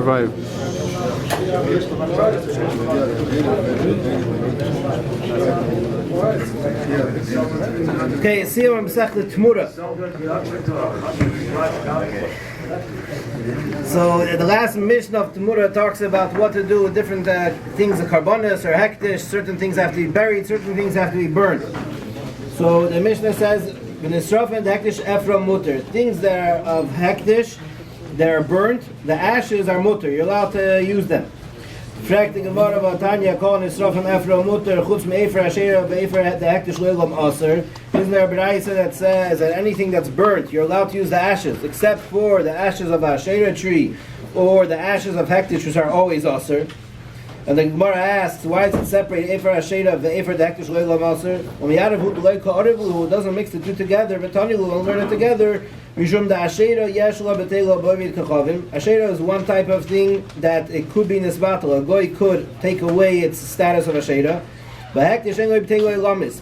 survive. Okay, סיום מסכת תמורה. So the last mission of Tmura talks about what to do with different things, the karbonis or hektish. Certain things have to be buried, certain things have to be burned. So the Mishnah says, "V'nisrofen hektish efra mutter." Things that are of hektish, that are burnt, the ashes are mutter. You're allowed to use them. Fragt the Gemara about Tanya, kol nisrofen efra mutter chutz me'efer asher ve'efer the hektish le'elam aser. Isn't there a B'raisa that says that anything that's burnt, you're allowed to use the ashes, except for the ashes of a Asherah tree or the ashes of hektish, which are always aser? And the Gemara asks, why does it separate Efer Asherah of the Efer the hektish le'elam aser? When we add who doesn't mix the two together, but Tanya will learn it together. Mishum da Asherah yeshla betela bovid kachavim. Asherah is one type of thing that it could be nisbatel. A goy could take away its status of Asherah. But hektish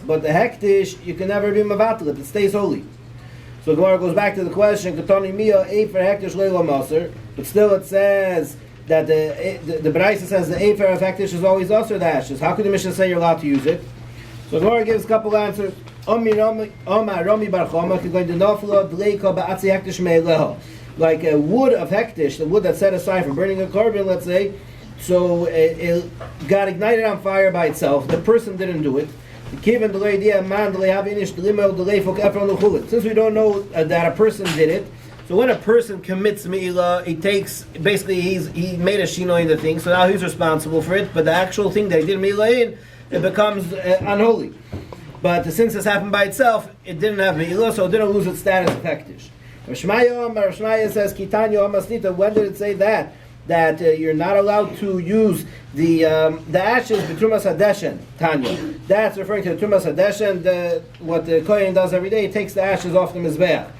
but the hektish you can never be mavatel it stays holy. So the Gemara goes back to the question, Katani Mia Efer hektish le'elam aser, but still it says that the B'raisa says the Efer of hektish is always aser the ashes. How could the Mishnah say you're allowed to use it? So the Gemara gives a couple answers. Like a wood of hektish, the wood that's set aside for burning a carbon, let's say, so it got ignited on fire by itself. The person didn't do it. Since we don't know that a person did it, so when a person commits me'ilah, he takes, basically he made a shino in the thing, so now he's responsible for it, but the actual thing that he did me'ilah in, it becomes unholy. But since this happened by itself, it didn't have me'ilah, so it didn't lose its status of hektish. Rav Shmaya says, Kitanya Amasnita, when did it say that you're not allowed to use the ashes b'trumas hadeshen, Tanya. That's referring to the trumas hadeshen, what the kohen does every day. He takes the ashes off the mizbeach.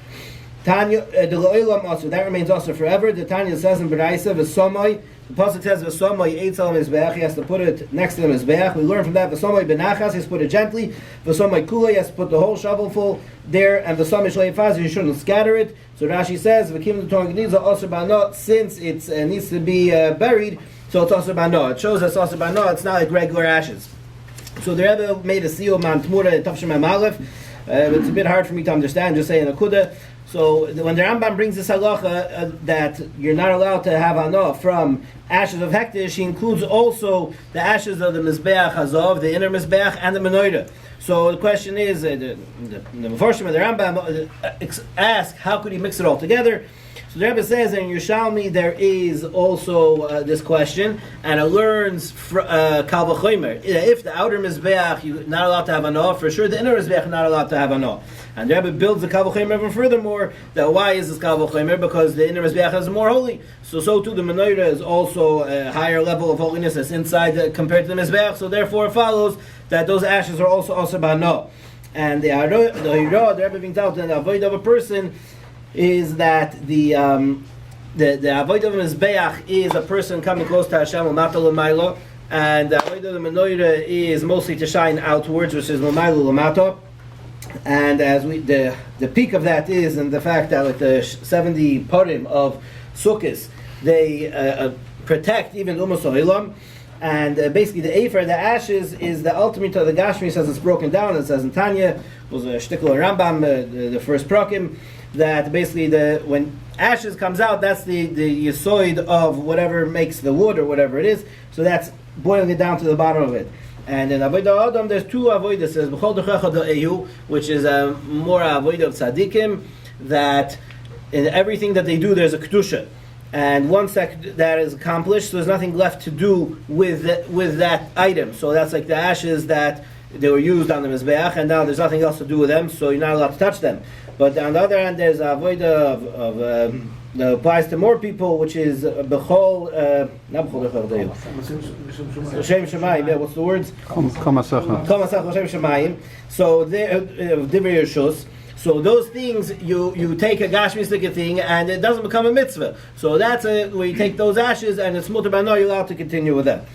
Tanya, the lo'ilam also, that remains also forever. The Tanya says in B'raisa, v'somai, the pasuk says v'somai eitz al mizbeach, he has to put it next to the mizbeach. We learn from that v'somai benachas, he has to put it gently. V'somai kula, he has to put the whole shovelful there, and v'somai shlei faz, you shouldn't scatter it. So Rashi says v'kim the Torah gniza also bano, since it needs to be buried, so it's also bano. It shows us also bano. It's not like regular ashes. So the Rebbe made a סיום on Tmura and Tavshim Aleph. It's a bit hard for me to understand. Just saying a kuda. So when the Rambam brings this halacha that you're not allowed to have anah from ashes of hektish, he includes also the ashes of the mizbeach hazov, the inner mizbeach, and the menorah. So the question is, the Mefarshim of the Rambam ask, how could he mix it all together? So the Rebbe says in Yerushalmi there is also this question, and it learns Kal V'chomer. If the outer mizbeach you're not allowed to have anah, for sure the inner mizbeach you're not allowed to have anah. And the Rebbe builds the Kal V'chomer even furthermore. That why is this Kal V'chomer? Because the inner mizbeach is more holy. So too the menorah is also a higher level of holiness that's inside compared to the mizbeach. So therefore it follows that those ashes are also b'anah. And the Rebbe brings out that the avoid of a person is that the avoid of a mizbeach is a person coming close to Hashem l'mata l'maylo, and the avoid of the menorah is mostly to shine outwards, which is l'maylo l'mata. And as the peak of that is in the fact that with the 70 parim of Sukkos, they protect even Umas Oilam. And basically the Efer, the ashes, is the ultimate of the Gashmi. Says it's broken down. It says in Tanya, was a shtickle Rambam, the first prakim, that basically when ashes comes out, that's the yisoid of whatever makes the wood or whatever it is. So that's boiling it down to the bottom of it. And in Avodah Adam, there's two avodah. Says B'chol Dechecha Da'ehu, which is more avodah of tzaddikim, that in everything that they do, there's a kedusha. And once that is accomplished, so there's nothing left to do with that item. So that's like the ashes that they were used on the mizbeach, and now there's nothing else to do with them, so you're not allowed to touch them. But on the other hand, there's a avodah that applies to more people, which is b'chol, not b'chol Shem Shemayim. Yeah, what's the words? Kol Masach Shem Shemayim. So Divrei Rishus. So those things, you take a gashmistic thing and it doesn't become a mitzvah. So that's where you take those ashes and it's mutar b'ano, you're allowed to continue with them.